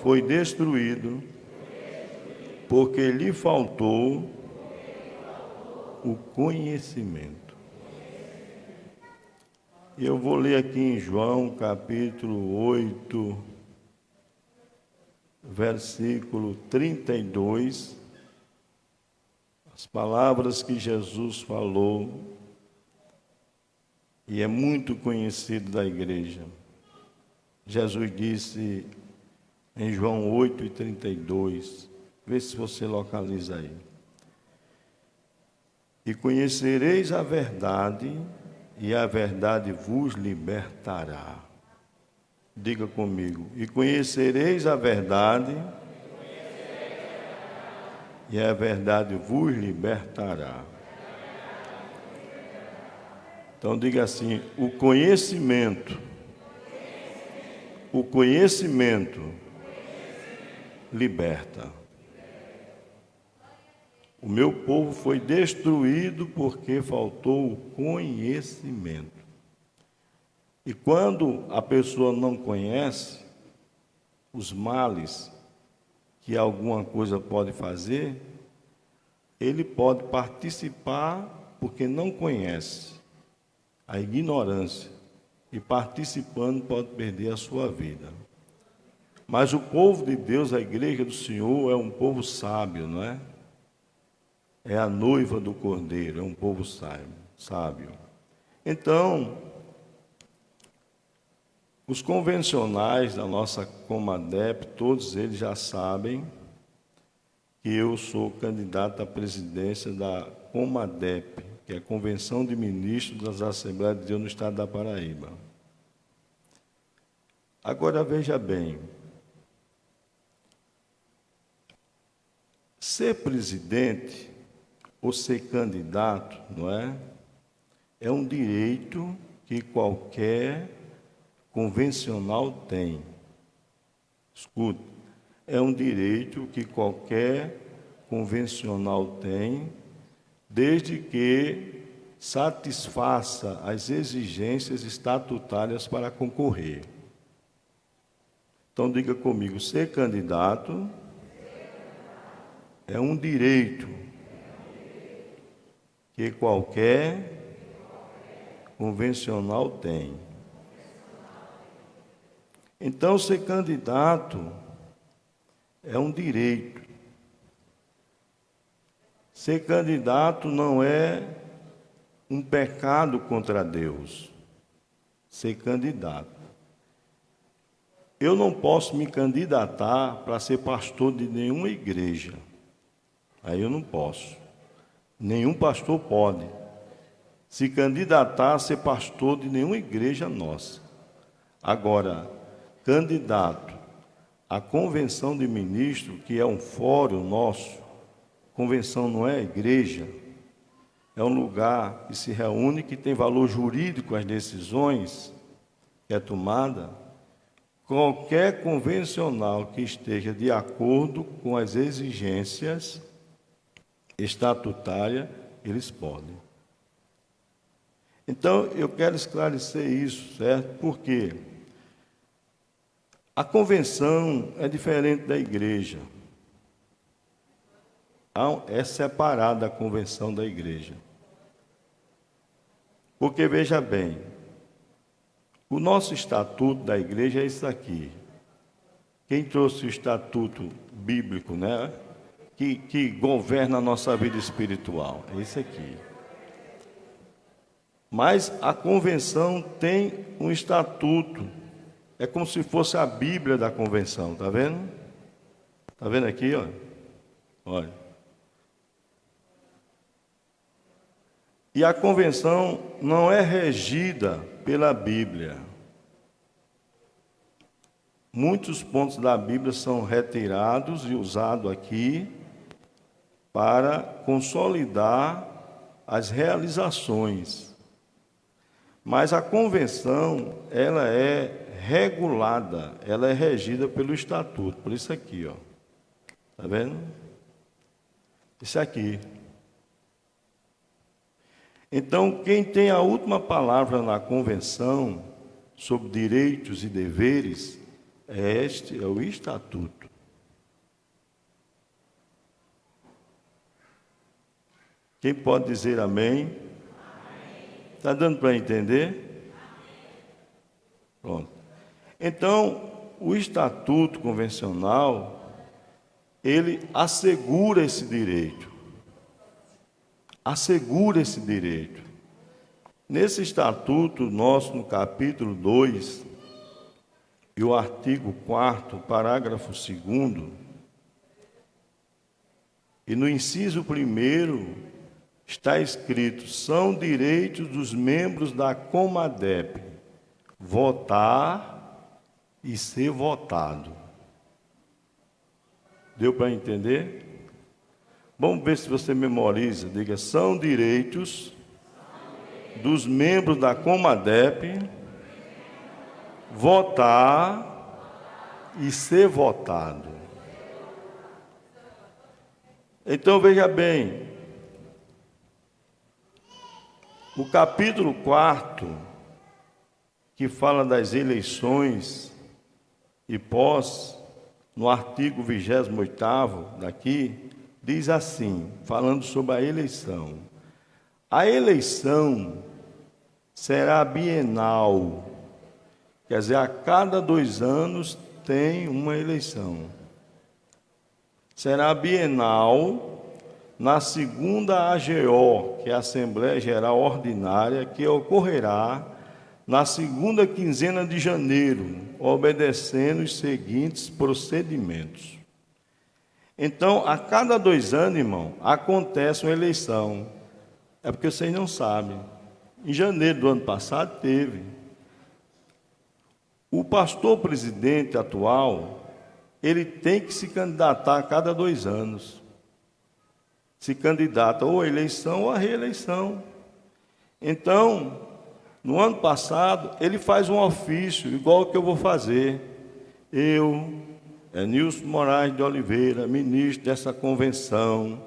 foi destruído porque lhe faltou o conhecimento. Eu vou ler aqui em João, capítulo 8, versículo 32, as palavras que Jesus falou, e é muito conhecido da igreja. Jesus disse em João 8:32, vê se você localiza aí. E conhecereis a verdade, e a verdade vos libertará. Diga comigo. E conhecereis a verdade, e a verdade vos libertará. Então diga assim: o conhecimento liberta. O meu povo foi destruído porque faltou o conhecimento. E quando a pessoa não conhece os males que alguma coisa pode fazer, ele pode participar porque não conhece a ignorância, e participando pode perder a sua vida. Mas o povo de Deus, a igreja do Senhor, é um povo sábio, não é? É a noiva do Cordeiro, é um povo sábio. Então, os convencionais da nossa Comadep, todos eles já sabem que eu sou candidato à presidência da Comadep, que é a Convenção de Ministros das Assembleias de Deus no Estado da Paraíba. Agora veja bem, ser presidente ou ser candidato, não é? É um direito que qualquer convencional tem. Escuta, é um direito que qualquer convencional tem, desde que satisfaça as exigências estatutárias para concorrer. Então diga comigo, ser candidato é um direito que qualquer convencional tem. Então, ser candidato é um direito. Ser candidato não é um pecado contra Deus. Ser candidato. Eu não posso me candidatar para ser pastor de nenhuma igreja. Aí eu não posso. Nenhum pastor pode se candidatar a ser pastor de nenhuma igreja nossa. Agora, candidato à convenção de ministros, que é um fórum nosso, convenção não é igreja, é um lugar que se reúne, que tem valor jurídico as decisões que é tomada. Qualquer convencional que esteja de acordo com as exigências estatutárias, eles podem. Então, eu quero esclarecer isso, certo? Porque a convenção é diferente da igreja. É separada a convenção da igreja. Porque, veja bem, o nosso estatuto da igreja é isso aqui. Quem trouxe o estatuto bíblico, né? Que governa a nossa vida espiritual, é isso aqui. Mas a convenção tem um estatuto, é como se fosse a Bíblia da convenção, tá vendo? Tá vendo aqui, ó? Olha. E a convenção não é regida pela Bíblia. Muitos pontos da Bíblia são retirados e usados aqui para consolidar as realizações. Mas a convenção, ela é regulada, ela é regida pelo estatuto, por isso aqui, ó. Tá vendo? Isso aqui. Então, quem tem a última palavra na convenção sobre direitos e deveres Este é o estatuto. Quem pode dizer amém? Está dando para entender? Pronto. Então, o estatuto convencional, ele assegura esse direito. Assegura esse direito. Nesse estatuto nosso, no capítulo 2, e o artigo 4º, parágrafo 2º, e no inciso 1º, está escrito: são direitos dos membros da Comadep votar e ser votado. Deu para entender? Vamos ver se você memoriza. Diga: são direitos dos membros da Comadep votar e ser votado. Então veja bem, o capítulo 4º, que fala das eleições e pós, no artigo 28º daqui, diz assim, falando sobre a eleição: a eleição será bienal, quer dizer, a cada 2 anos tem uma eleição. Será bienal na segunda AGO, que é a Assembleia Geral Ordinária, que ocorrerá na segunda quinzena de janeiro, obedecendo os seguintes procedimentos. Então, a cada 2 anos, irmão, acontece uma eleição. É porque vocês não sabem. Em janeiro do ano passado teve. O pastor presidente atual, ele tem que se candidatar a cada 2 anos. Se candidata ou à eleição ou à reeleição. Então, no ano passado, ele faz um ofício, igual que eu vou fazer. Eu, Nilson Moraes de Oliveira, ministro dessa convenção,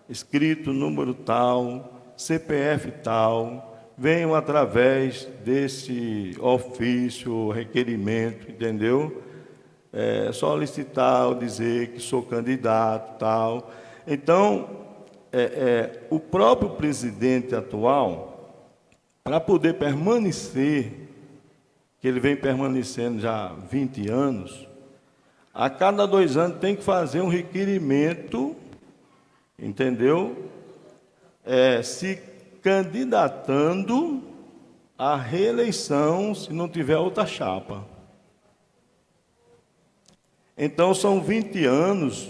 escrito número tal, CPF tal, venho através desse ofício, requerimento, entendeu? Solicitar ou dizer que sou candidato, tal. Então, o próprio presidente atual, para poder permanecer, que ele vem permanecendo já há 20 anos, a cada 2 anos tem que fazer um requerimento, entendeu? Se candidatando à reeleição, se não tiver outra chapa. Então, são 20 anos,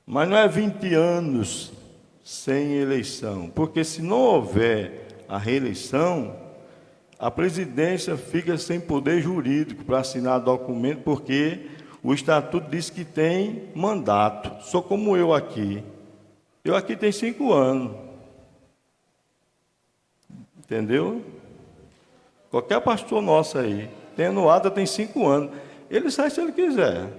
mas não é 20 anos sem eleição, porque se não houver a reeleição, a presidência fica sem poder jurídico para assinar documento, porque o estatuto diz que tem mandato. Sou como eu aqui. Eu aqui tenho 5 anos. Entendeu? Qualquer pastor nosso aí, tendo ata, tem 5 anos. Ele sai se ele quiser.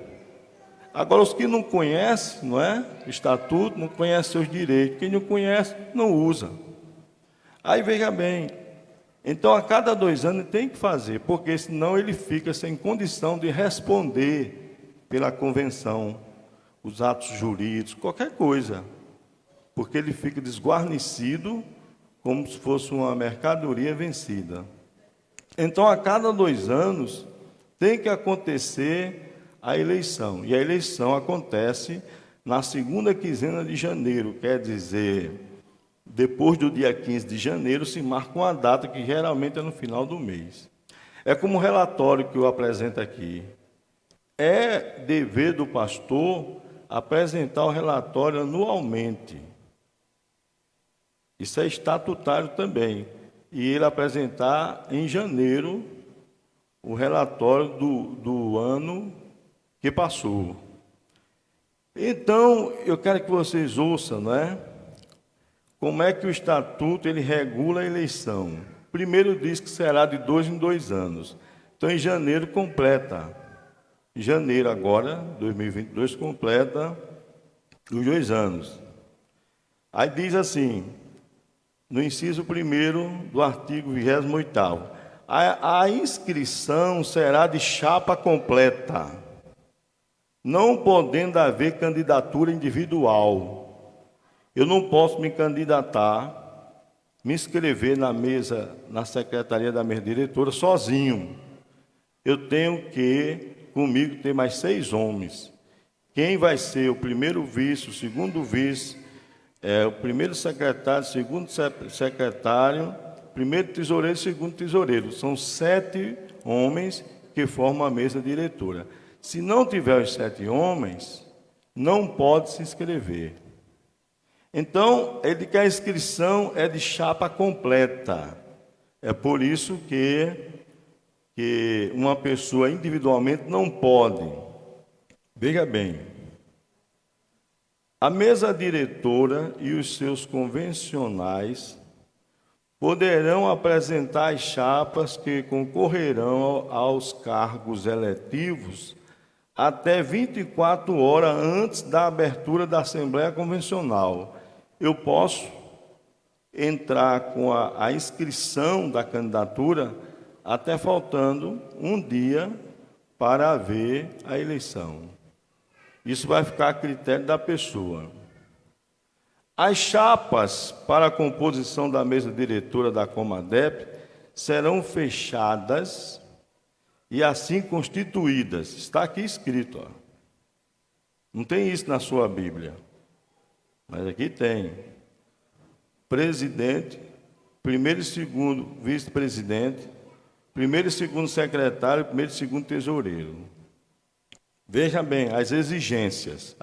Agora, os que não conhecem, não é? O estatuto, não conhecem seus direitos. Quem não conhece, não usa. Aí, veja bem. Então, a cada 2 anos tem que fazer, porque senão ele fica sem condição de responder pela convenção, os atos jurídicos, qualquer coisa. Porque ele fica desguarnecido, como se fosse uma mercadoria vencida. Então, a cada 2 anos, tem que acontecer a eleição. E a eleição acontece na segunda quinzena de janeiro, quer dizer, depois do dia 15 de janeiro, se marca uma data que geralmente é no final do mês. É como o relatório que eu apresento aqui. É dever do pastor apresentar o relatório anualmente. Isso é estatutário também. E ele apresentar em janeiro o relatório do ano que passou. Então, eu quero que vocês ouçam, não é? Como é que o estatuto ele regula a eleição? Primeiro diz que será de 2 em 2 anos. Então, em janeiro completa. Em janeiro agora, 2022, completa os 2 anos. Aí diz assim, no inciso 1º do artigo 28º, a inscrição será de chapa completa. não podendo haver candidatura individual. Eu não posso me candidatar, me inscrever na mesa, na secretaria da mesa diretora sozinho. Eu tenho que, comigo, ter mais 6 homens. Quem vai ser o primeiro vice, o segundo vice, o primeiro secretário, o segundo secretário, primeiro tesoureiro e segundo tesoureiro. São 7 homens que formam a mesa diretora. Se não tiver os 7 homens, não pode se inscrever. Então, ele quer a inscrição é de chapa completa. É por isso que uma pessoa individualmente não pode. Veja bem, a mesa diretora e os seus convencionais poderão apresentar as chapas que concorrerão aos cargos eletivos até 24 horas antes da abertura da Assembleia Convencional. Eu posso entrar com a inscrição da candidatura até faltando um dia para haver a eleição. Isso vai ficar a critério da pessoa. As chapas para a composição da mesa diretora da Comadep serão fechadas e assim constituídas. Está aqui escrito, ó. Não tem isso na sua Bíblia, mas aqui tem. Presidente, primeiro e segundo vice-presidente, primeiro e segundo secretário, primeiro e segundo tesoureiro. Veja bem, as exigências.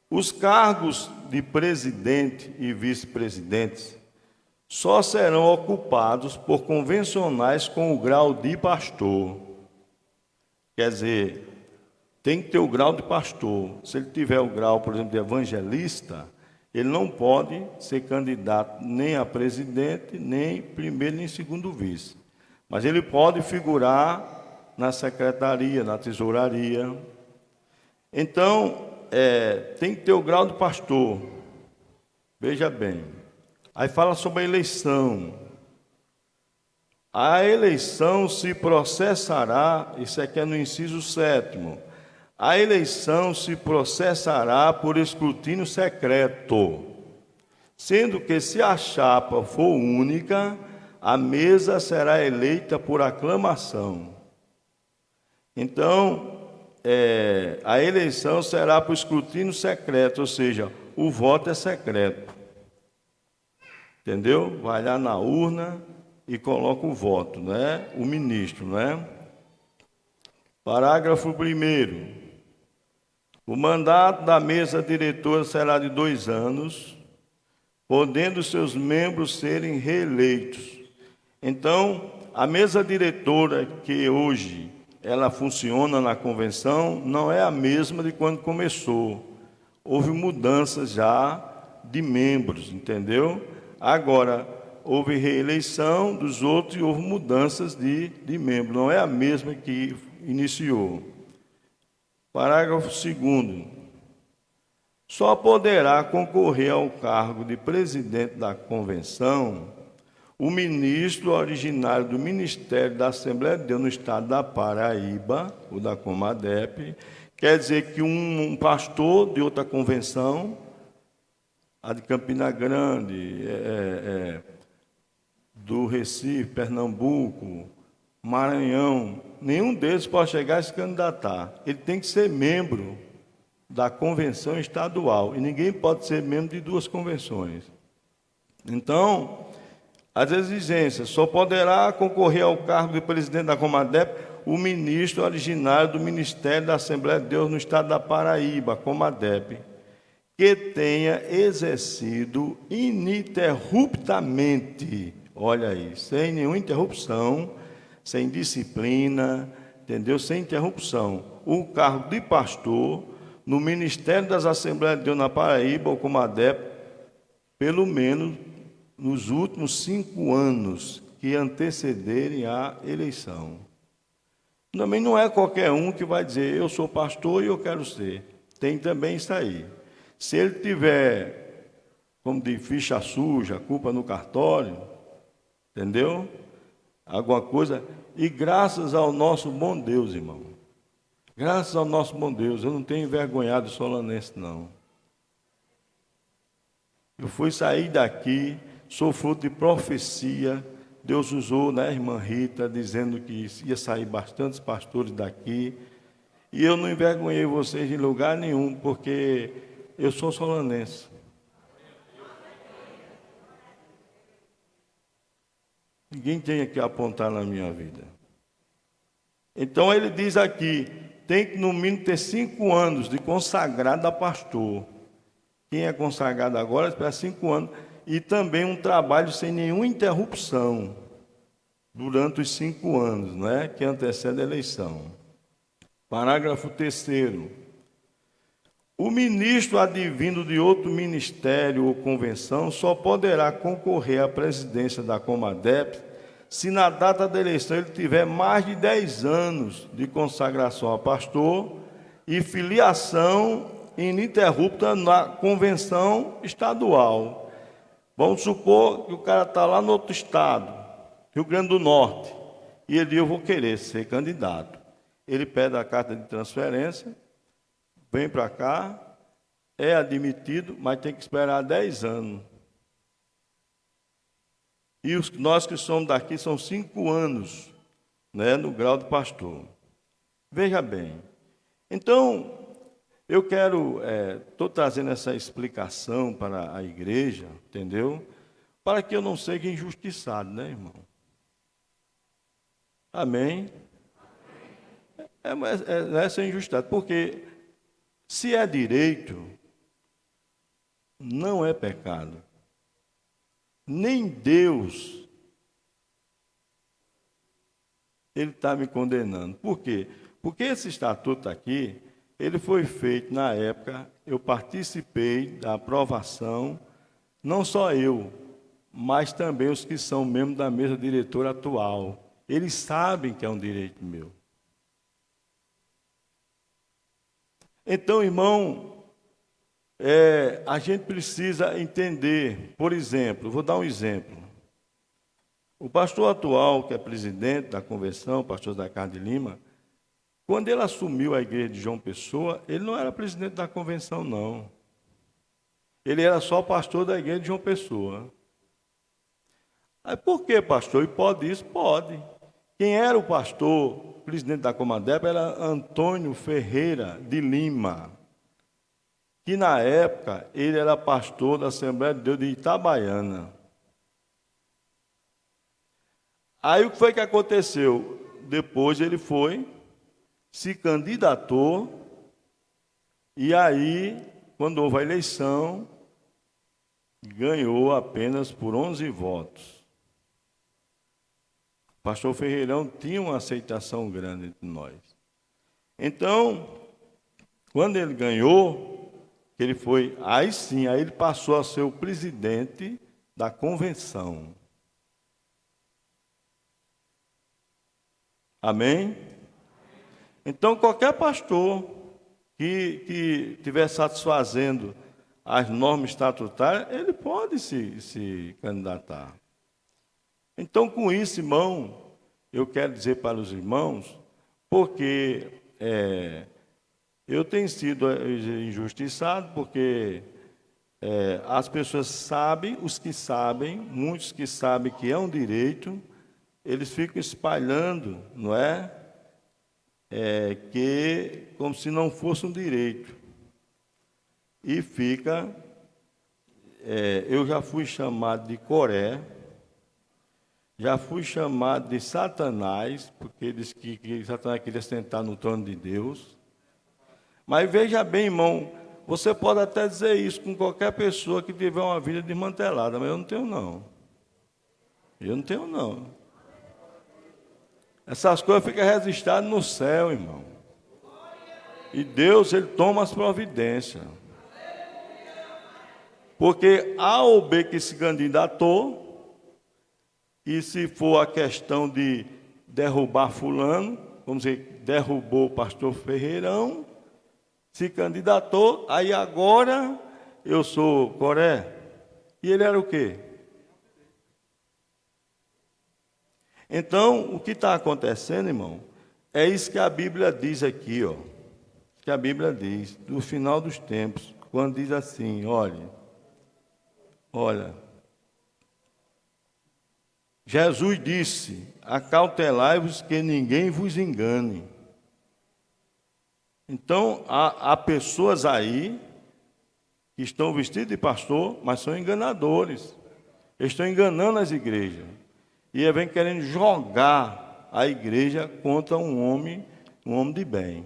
Os cargos de presidente e vice-presidentes só serão ocupados por convencionais com o grau de pastor. Quer dizer, tem que ter o grau de pastor. Se ele tiver o grau, por exemplo, de evangelista, ele não pode ser candidato nem a presidente, nem primeiro, nem segundo vice. Mas ele pode figurar na secretaria, na tesouraria. Então, tem que ter o grau de pastor. Veja bem. Aí fala sobre a eleição. A eleição se processará, isso aqui é no inciso 7º. A eleição se processará por escrutínio secreto, sendo que se a chapa for única, a mesa será eleita por aclamação. Então, a eleição será por escrutínio secreto, ou seja, o voto é secreto. Entendeu? Vai lá na urna e coloca o voto, né? O ministro, né? Parágrafo 1º. O mandato da mesa diretora será de 2 anos, podendo seus membros serem reeleitos. Então, a mesa diretora que hoje ela funciona na convenção não é a mesma de quando começou. Houve mudanças já de membros, entendeu? Agora, houve reeleição dos outros e houve mudanças de membros. Não é a mesma que iniciou. Parágrafo 2º. Só poderá concorrer ao cargo de presidente da convenção o ministro originário do Ministério da Assembleia de Deus no estado da Paraíba, o da Comadep. Quer dizer que um pastor de outra convenção, a de Campina Grande, do Recife, Pernambuco, Maranhão, nenhum deles pode chegar a se candidatar. Ele tem que ser membro da convenção estadual, e ninguém pode ser membro de 2 convenções. Então, as exigências: só poderá concorrer ao cargo de presidente da Comadep o ministro originário do Ministério da Assembleia de Deus no estado da Paraíba, Comadep, que tenha exercido ininterruptamente, olha aí, sem nenhuma interrupção, sem disciplina, entendeu? Sem interrupção, o cargo de pastor no Ministério das Assembleias de Deus na Paraíba, ou Comadep, pelo menos nos últimos 5 anos que antecederem a eleição. Também não é qualquer um que vai dizer, eu sou pastor e eu quero ser. Tem também isso aí. Se ele tiver, como diz, ficha suja, culpa no cartório, entendeu? Alguma coisa. E graças ao nosso bom Deus, irmão, Graças ao nosso bom Deus, eu não tenho envergonhado de solanense, não. Eu fui sair daqui, sou fruto de profecia. Deus usou, né, irmã Rita, dizendo que ia sair bastantes pastores daqui. E eu não envergonhei vocês em lugar nenhum, porque eu sou solanense. Ninguém tem que apontar na minha vida. Então ele diz aqui, tem que no mínimo ter 5 anos de consagrado a pastor. Quem é consagrado agora espera 5 anos. E também um trabalho sem nenhuma interrupção durante os 5 anos, né, que antecede a eleição. Parágrafo 3º. O ministro advindo de outro ministério ou convenção só poderá concorrer à presidência da Comadep se na data da eleição ele tiver mais de 10 anos de consagração a pastor e filiação ininterrupta na convenção estadual. Vamos supor que o cara está lá no outro estado, Rio Grande do Norte, e ele diz, eu vou querer ser candidato. Ele pede a carta de transferência, vem para cá, é admitido, mas tem que esperar 10 anos. E nós que somos daqui são 5 anos, né, no grau de pastor. Veja bem. Então, eu estou trazendo essa explicação para a igreja, entendeu? Para que eu não seja injustiçado, né, irmão? Amém? Não é ser injustiçado, porque se é direito, não é pecado. Nem Deus, Ele está me condenando. Por quê? Porque esse estatuto aqui, ele foi feito na época, eu participei da aprovação, não só eu, mas também os que são membros da mesa diretora atual. Eles sabem que é um direito meu. Então, irmão, a gente precisa entender, por exemplo, vou dar um exemplo. O pastor atual, que é presidente da convenção, o pastor Zé Carlos de Lima, quando ele assumiu a igreja de João Pessoa, ele não era presidente da convenção, não. Ele era só pastor da igreja de João Pessoa. Aí, por que, pastor? E pode isso? Pode. Quem era o pastor, presidente da Comadep, era Antônio Ferreira de Lima, que na época ele era pastor da Assembleia de Deus de Itabaiana. Aí o que foi que aconteceu? Depois ele foi, se candidatou, e aí, quando houve a eleição, ganhou apenas por 11 votos. O pastor Ferreirão tinha uma aceitação grande entre nós. Então, quando ele ganhou, ele foi, aí sim, aí ele passou a ser o presidente da convenção. Amém? Então, qualquer pastor que estiver satisfazendo as normas estatutárias, ele pode se candidatar. Então, com isso, irmão, eu quero dizer para os irmãos, porque eu tenho sido injustiçado, porque as pessoas sabem, os que sabem, muitos que sabem que é um direito, eles ficam espalhando, não é? Que como se não fosse um direito. E fica, eu já fui chamado de Coré, já fui chamado de Satanás, porque diz que Satanás queria sentar no trono de Deus. Mas veja bem, irmão, você pode até dizer isso com qualquer pessoa que tiver uma vida desmantelada, mas eu não tenho, não. Eu não tenho, não. Essas coisas ficam registradas no céu, irmão. E Deus, Ele toma as providências. Porque A ou B que se candidatou, e se for a questão de derrubar fulano, vamos dizer, derrubou o pastor Ferreirão, se candidatou, aí agora eu sou Coré. E ele era o quê? Então, o que está acontecendo, irmão, É isso que a Bíblia diz aqui, ó. Que a Bíblia diz, do final dos tempos, quando diz assim, olha, Jesus disse, acautelai-vos que ninguém vos engane. Então, há pessoas aí que estão vestidos de pastor, mas são enganadores. Eles estão enganando as igrejas. E eles vêm querendo jogar a igreja contra um homem de bem.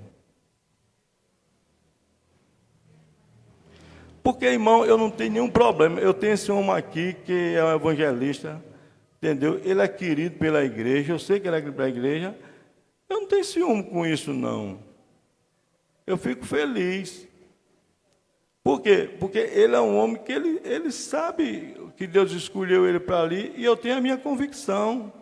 Porque, irmão, eu não tenho nenhum problema. Eu tenho esse homem aqui que é um evangelista, entendeu? Ele é querido pela igreja, eu sei que ele é querido pela igreja. Eu não tenho ciúme com isso, não. Eu fico feliz. Por quê? Porque ele é um homem que ele sabe que Deus escolheu ele para ali, e eu tenho a minha convicção.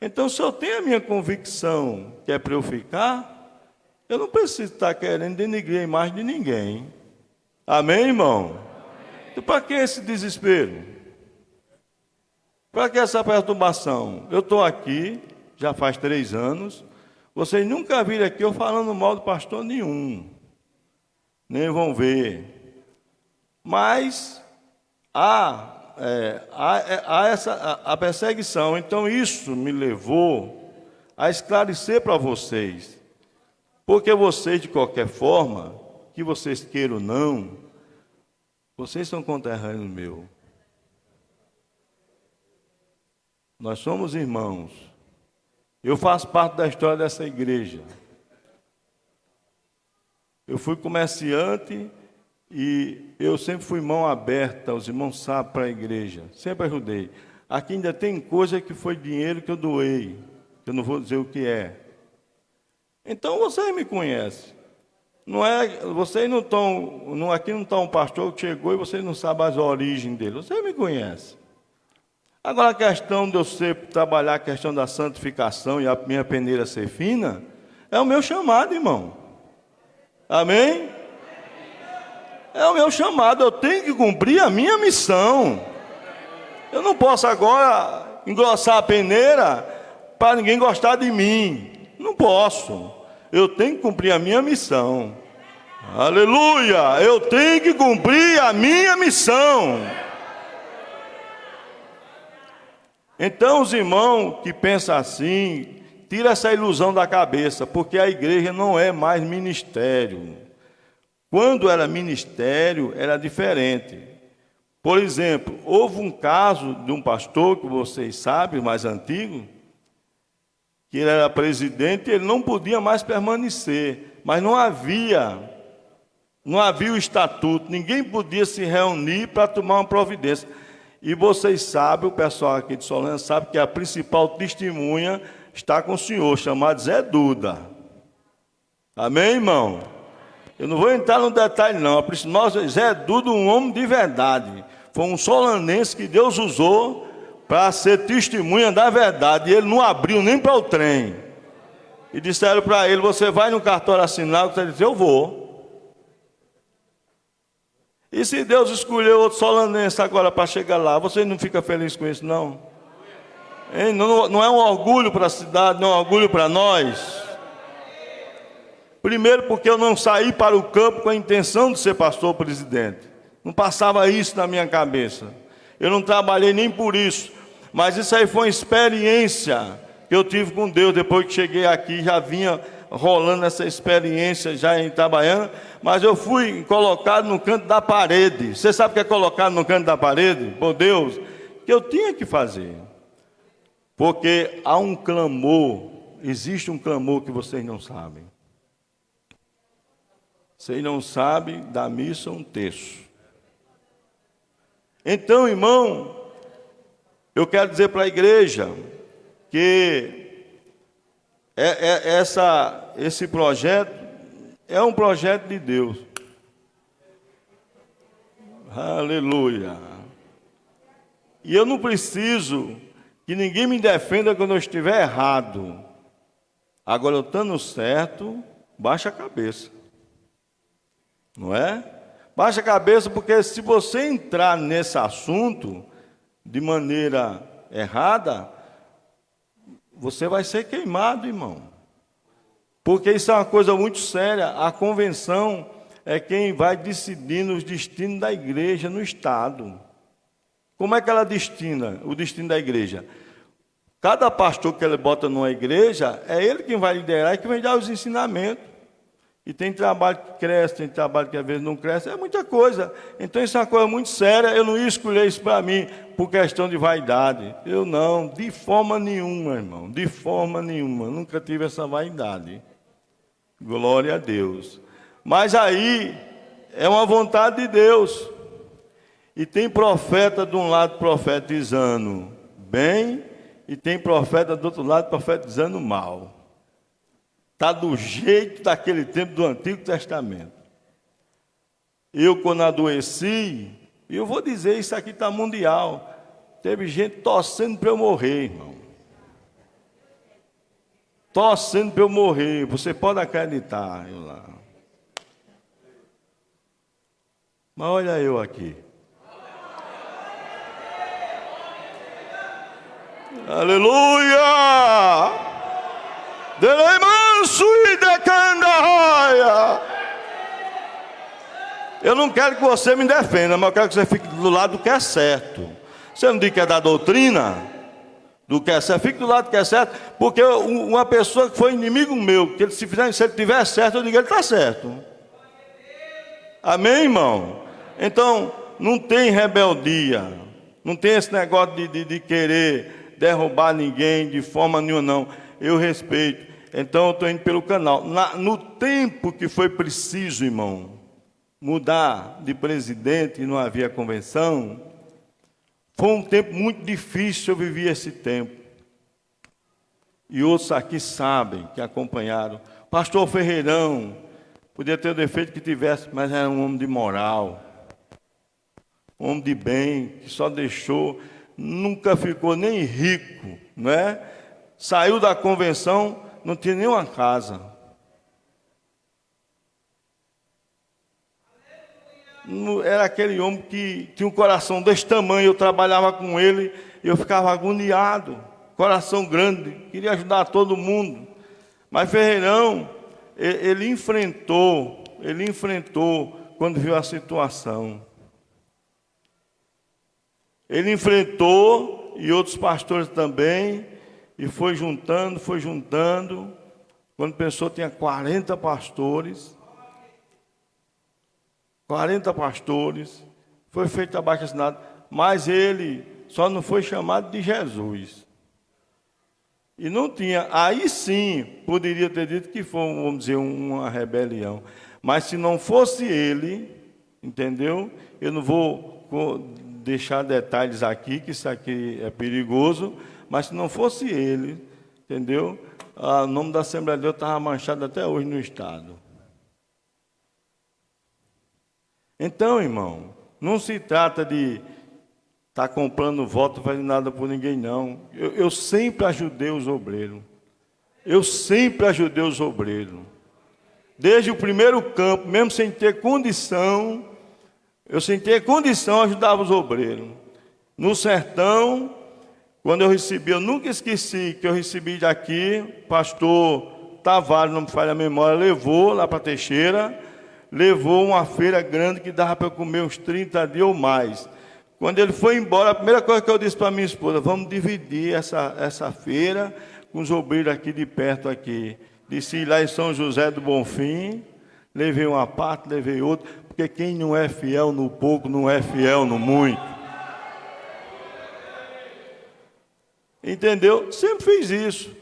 Então, se eu tenho a minha convicção que é para eu ficar, eu não preciso estar querendo denigrir a imagem de ninguém. Amém, irmão? Então, para que esse desespero? Para que essa perturbação? Eu estou aqui, já faz 3 anos, vocês nunca viram aqui eu falando mal do pastor nenhum, nem vão ver. Mas há a perseguição. Então isso me levou a esclarecer para vocês. Porque vocês, de qualquer forma, que vocês queiram ou não, vocês são conterrâneos meus. Nós somos irmãos. Eu faço parte da história dessa igreja. Eu fui comerciante e eu sempre fui mão aberta, os irmãos sabem, para a igreja. Sempre ajudei. Aqui ainda tem coisa que foi dinheiro que eu doei, que eu não vou dizer o que é. Então vocês me conhecem. Não é, vocês não estão, aqui não está um pastor que chegou e vocês não sabem as origens dele. Vocês me conhecem. Agora a questão de eu trabalhar a questão da santificação e a minha peneira ser fina, é o meu chamado, irmão. Amém? É o meu chamado, eu tenho que cumprir a minha missão. Eu não posso agora engrossar a peneira para ninguém gostar de mim. Não posso. Eu tenho que cumprir a minha missão. Aleluia! Eu tenho que cumprir a minha missão. Então, os irmãos que pensam assim, tira essa ilusão da cabeça, porque a igreja não é mais ministério. Quando era ministério, era diferente. Por exemplo, houve um caso de um pastor, que vocês sabem, mais antigo, que ele era presidente e ele não podia mais permanecer, mas não havia o estatuto, ninguém podia se reunir para tomar uma providência. E vocês sabem, o pessoal aqui de Solânia sabe que a principal testemunha está com o senhor, chamado Zé Duda. Amém, irmão? Eu não vou entrar no detalhe, não. Nossa, Zé Duda, um homem de verdade. Foi um solanense que Deus usou para ser testemunha da verdade. E ele não abriu nem para o trem. E disseram para ele, você vai no cartório assinar? Você disse, eu vou. E se Deus escolheu outro solanense agora para chegar lá, você não fica feliz com isso, não? Hein? Não é um orgulho para a cidade, não é um orgulho para nós? Primeiro porque eu não saí para o campo com a intenção de ser pastor presidente. Não passava isso na minha cabeça. Eu não trabalhei nem por isso. Mas isso aí foi uma experiência que eu tive com Deus. Depois que cheguei aqui, já vinha rolando essa experiência já em Itabaiana. Mas eu fui colocado no canto da parede. Você sabe o que é colocado no canto da parede? Por Deus, que eu tinha que fazer. Porque há um clamor, existe um clamor que vocês não sabem. Vocês não sabem da missa um terço. Então, irmão, eu quero dizer para a igreja que esse projeto é um projeto de Deus. Aleluia. E eu não preciso que ninguém me defenda quando eu estiver errado. Agora, eu estando certo, baixa a cabeça. Não é? Baixa a cabeça, porque se você entrar nesse assunto de maneira errada, você vai ser queimado, irmão. Porque isso é uma coisa muito séria. A convenção é quem vai decidindo os destinos da igreja no Estado. Como é que ela destina o destino da igreja? Cada pastor que ele bota numa igreja, é ele quem vai liderar e que vai dar os ensinamentos. E tem trabalho que cresce, tem trabalho que às vezes não cresce, é muita coisa. Então isso é uma coisa muito séria, eu não ia escolher isso para mim por questão de vaidade. Eu não, de forma nenhuma, irmão, de forma nenhuma, nunca tive essa vaidade. Glória a Deus. Mas aí é uma vontade de Deus. E tem profeta de um lado profetizando bem, e tem profeta do outro lado profetizando mal. Está do jeito daquele tempo do Antigo Testamento. Eu, quando adoeci, e eu vou dizer, isso aqui está mundial, teve gente torcendo para eu morrer, irmão. Torcendo para eu morrer, você pode acreditar, eu lá. Mas olha eu aqui. Aleluia! Eu não quero que você me defenda, mas eu quero que você fique do lado do que é certo. Você não diz que é da doutrina? Do que é certo, fique do lado do que é certo, porque uma pessoa que foi inimigo meu, que se ele estiver certo, eu digo ele está certo. Amém, irmão? Então, não tem rebeldia, não tem esse negócio de querer derrubar ninguém de forma nenhuma, não. Eu respeito. Então eu estou indo pelo canal. No tempo que foi preciso, irmão, mudar de presidente e não havia convenção, foi um tempo muito difícil, eu vivi esse tempo. E outros aqui sabem, que acompanharam. Pastor Ferreirão, podia ter o defeito que tivesse, mas era um homem de moral, um homem de bem, que só deixou, nunca ficou nem rico, não é? Saiu da convenção, não tinha nenhuma casa. Era aquele homem que tinha um coração desse tamanho, eu trabalhava com ele, e eu ficava agoniado, coração grande, queria ajudar todo mundo. Mas Ferreirão, ele enfrentou quando viu a situação. Ele enfrentou, e outros pastores também, e foi juntando. Quando pensou, tinha 40 pastores. 40 pastores. Foi feito abaixo-assinado. Mas ele só não foi chamado de Jesus. E não tinha. Aí sim, poderia ter dito que foi, vamos dizer, uma rebelião. Mas se não fosse ele, entendeu? Eu não vou deixar detalhes aqui, que isso aqui é perigoso. Mas se não fosse ele, entendeu? O nome da Assembleia de Deus estava manchado até hoje no Estado. Então, irmão, não se trata de estar comprando voto, não fazendo nada por ninguém, não. Eu sempre ajudei os obreiros. Desde o primeiro campo, mesmo sem ter condição, ajudava os obreiros. No sertão, quando eu recebi, eu nunca esqueci que eu recebi daqui, pastor Tavares, não me falha a memória, levou lá para Teixeira, levou uma feira grande que dava para eu comer uns 30 dias ou mais. Quando ele foi embora, a primeira coisa que eu disse para minha esposa, vamos dividir essa feira com os obreiros aqui de perto aqui. Disse lá em São José do Bonfim, levei uma parte, levei outra, porque quem não é fiel no pouco, não é fiel no muito. Entendeu? Sempre fiz isso.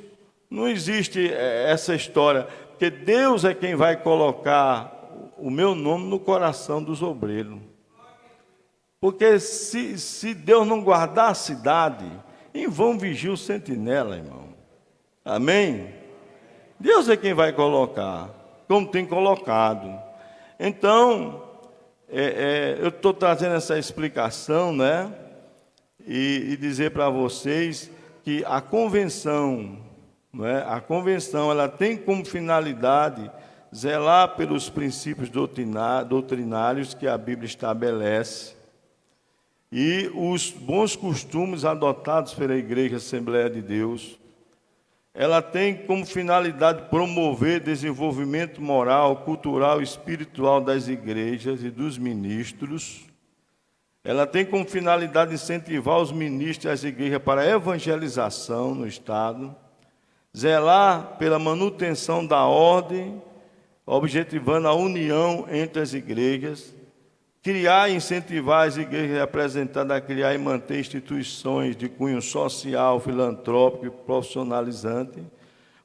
Não existe essa história, porque Deus é quem vai colocar o meu nome no coração dos obreiros. Porque se Deus não guardar a cidade, em vão vigia o sentinela, irmão. Amém? Deus é quem vai colocar, como tem colocado. Então, eu estou trazendo essa explicação, né? E dizer para vocês que a convenção, ela tem como finalidade zelar pelos princípios doutrinários que a Bíblia estabelece e os bons costumes adotados pela Igreja Assembleia de Deus. ela tem como finalidade promover desenvolvimento moral, cultural e espiritual das igrejas e dos ministros. Ela tem como finalidade incentivar os ministros e as igrejas para a evangelização no Estado, zelar pela manutenção da ordem, objetivando a união entre as igrejas, criar e incentivar as igrejas representadas a criar e manter instituições de cunho social, filantrópico e profissionalizante,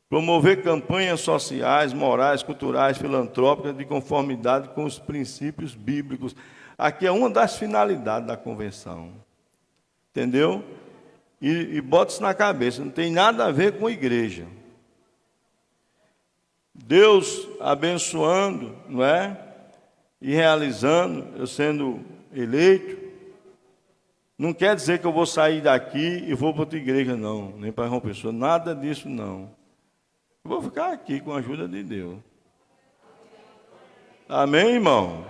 promover campanhas sociais, morais, culturais, filantrópicas de conformidade com os princípios bíblicos. Aqui é uma das finalidades da convenção. Entendeu? E bota isso na cabeça, não tem nada a ver com igreja. Deus abençoando, não é? E realizando, eu sendo eleito, não quer dizer que eu vou sair daqui e vou para outra igreja, não, nem para João Pessoa, nada disso, não. Eu vou ficar aqui com a ajuda de Deus. Amém, irmão?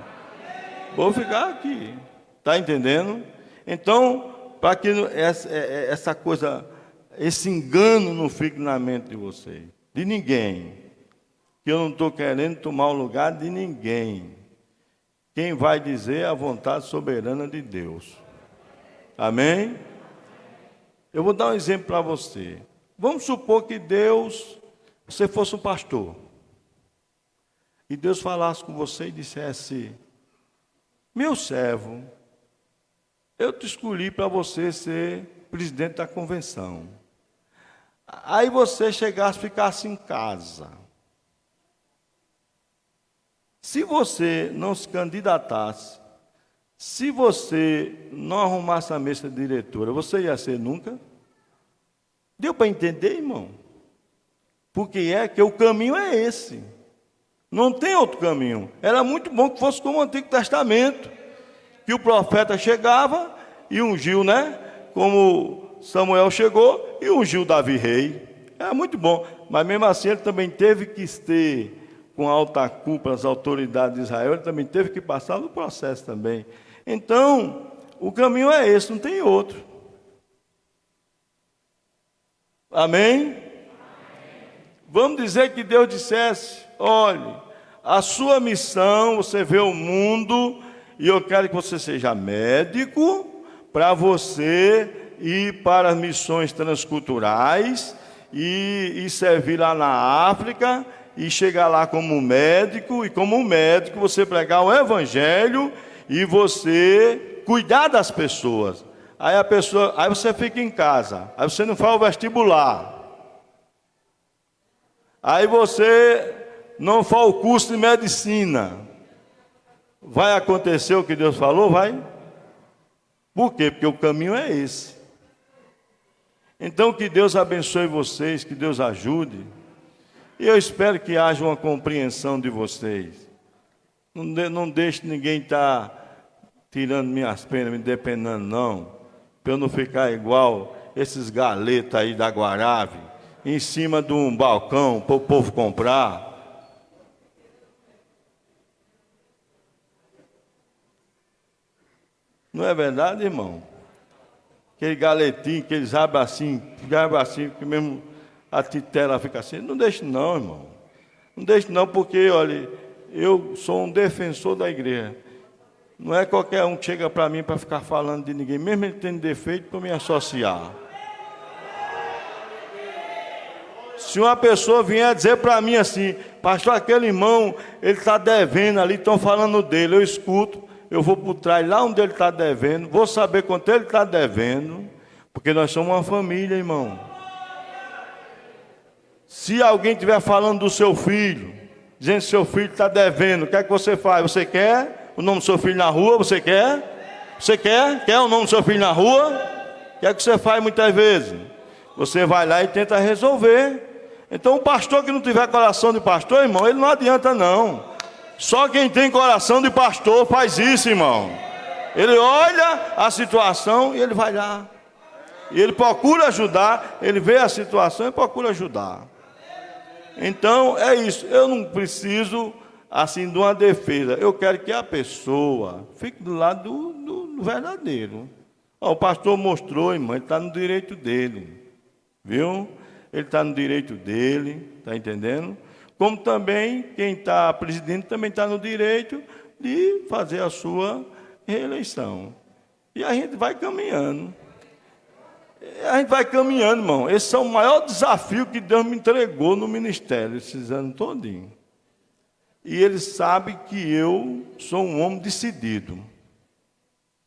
Vou ficar aqui, está entendendo? Então, para que essa coisa, esse engano não fique na mente de vocês, de ninguém, que eu não estou querendo tomar o lugar de ninguém. Quem vai dizer é a vontade soberana de Deus. Amém? Eu vou dar um exemplo para você. Vamos supor que você fosse um pastor, e Deus falasse com você e dissesse: meu servo, eu te escolhi para você ser presidente da convenção. Aí você chegasse e ficasse em casa. Se você não se candidatasse, se você não arrumasse a mesa diretora, você ia ser nunca? Deu para entender, irmão? Porque é que o caminho é esse. Não tem outro caminho. Era muito bom que fosse como o Antigo Testamento, que o profeta chegava e ungiu, né? Como Samuel chegou e ungiu Davi rei. Era muito bom. Mas mesmo assim ele também teve que ter, com a alta cúpula, as autoridades de Israel, ele também teve que passar no processo também. Então, o caminho é esse, não tem outro. Amém? Vamos dizer que Deus dissesse: olhe, a sua missão, você vê o mundo, e eu quero que você seja médico, para você ir para as missões transculturais, e servir lá na África, e chegar lá como médico, e como médico você pregar o evangelho, e você cuidar das pessoas. Aí você fica em casa, aí você não faz o vestibular, aí você não faz o curso de medicina. Vai acontecer o que Deus falou? Vai? Por quê? Porque o caminho é esse. Então que Deus abençoe vocês, que Deus ajude. E eu espero que haja uma compreensão de vocês. Não deixe ninguém estar tirando minhas penas, me depenando, não. Para eu não ficar igual esses galetas aí da Guarave, em cima de um balcão para o povo comprar. Não é verdade, irmão? Aquele galetinho que eles abrem assim, que mesmo a titela fica assim. Não deixe não, irmão. Não deixe não, porque, olha, eu sou um defensor da igreja. Não é qualquer um que chega para mim para ficar falando de ninguém, mesmo ele tendo defeito, para me associar. Se uma pessoa vier dizer para mim assim: pastor, aquele irmão, ele está devendo ali, estão falando dele, eu escuto, eu vou por trás, lá onde ele está devendo, vou saber quanto ele está devendo, porque nós somos uma família, irmão. Se alguém estiver falando do seu filho, dizendo que seu filho está devendo, o que é que você faz? Você quer o nome do seu filho na rua? Você quer? Você quer? Quer o nome do seu filho na rua? O que é que você faz muitas vezes? Você vai lá e tenta resolver. Então o pastor que não tiver coração de pastor, irmão, ele não adianta não. Só quem tem coração de pastor faz isso, irmão. Ele olha a situação e ele vai lá. E ele procura ajudar, ele vê a situação e procura ajudar. Então é isso, eu não preciso assim de uma defesa. Eu quero que a pessoa fique do lado do verdadeiro. O pastor mostrou, irmão, ele está no direito dele. Viu? ele está no direito dele, está entendendo? Como também quem está presidindo também está no direito de fazer a sua reeleição. E a gente vai caminhando. A gente vai caminhando, irmão. Esse é o maior desafio que Deus me entregou no ministério, esses anos todinhos. E Ele sabe que eu sou um homem decidido.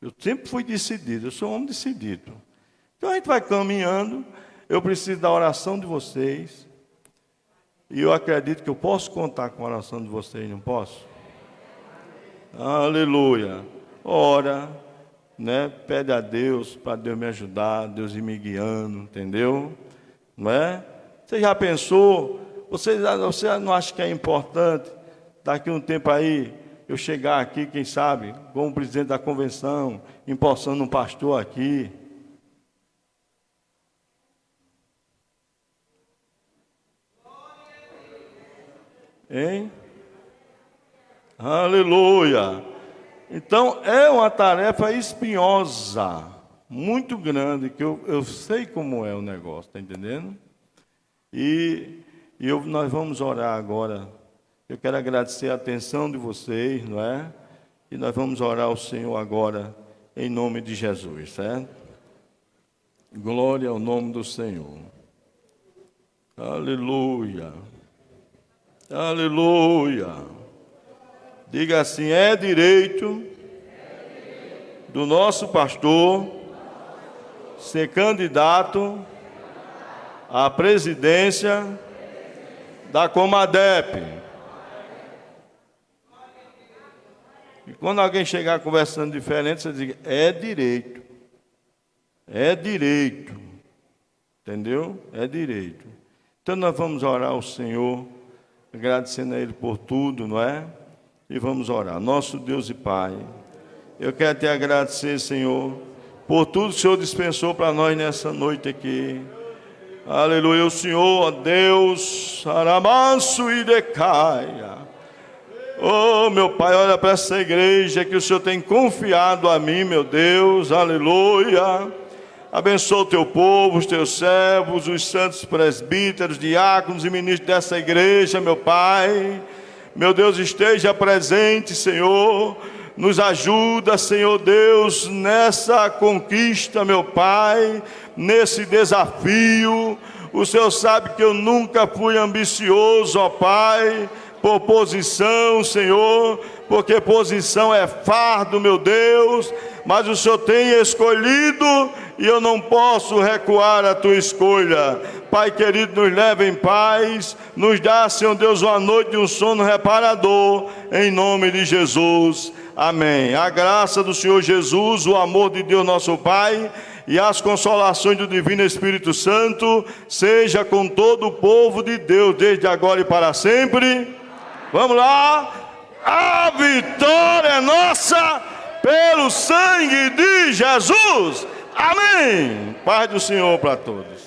Eu sempre fui decidido, eu sou um homem decidido. Então a gente vai caminhando, eu preciso da oração de vocês. E eu acredito que eu posso contar com a oração de vocês, não posso? Aleluia. Ora, né? Pede a Deus para Deus me ajudar, Deus ir me guiando, entendeu? Não é? Você já pensou? Você não acha que é importante daqui a um tempo aí eu chegar aqui, quem sabe, como presidente da convenção, empossando um pastor aqui? Hein? Aleluia! Então, é uma tarefa espinhosa, muito grande, que eu sei como é o negócio, está entendendo? Nós vamos orar agora. Eu quero agradecer a atenção de vocês, não é? E nós vamos orar ao Senhor agora, em nome de Jesus, certo? Glória ao nome do Senhor. Aleluia. Aleluia. Diga assim: é direito do nosso pastor ser candidato à presidência da Comadep. E quando alguém chegar conversando diferente, você diga: é direito. É direito. Entendeu? É direito. Então nós vamos orar ao Senhor, agradecendo a Ele por tudo, não é? E vamos orar. Nosso Deus e Pai, eu quero te agradecer, Senhor, por tudo que o Senhor dispensou para nós nessa noite aqui. Aleluia. O Senhor, ó Deus, aramanso e decaia. Oh, meu Pai, olha para essa igreja que o Senhor tem confiado a mim, meu Deus. Aleluia. Abençoa o teu povo, os teus servos, os santos presbíteros, diáconos e ministros dessa igreja, meu Pai. Meu Deus, esteja presente, Senhor. Nos ajuda, Senhor Deus, nessa conquista, meu Pai, nesse desafio. O Senhor sabe que eu nunca fui ambicioso, ó Pai, por posição, Senhor, porque posição é fardo, meu Deus, mas o Senhor tem escolhido e eu não posso recuar a tua escolha. Pai querido, nos leva em paz, nos dá, Senhor Deus, uma noite de um sono reparador, em nome de Jesus. Amém. A graça do Senhor Jesus, o amor de Deus nosso Pai e as consolações do Divino Espírito Santo seja com todo o povo de Deus, desde agora e para sempre. Vamos lá. A vitória é nossa pelo sangue de Jesus. Amém. Paz do Senhor para todos.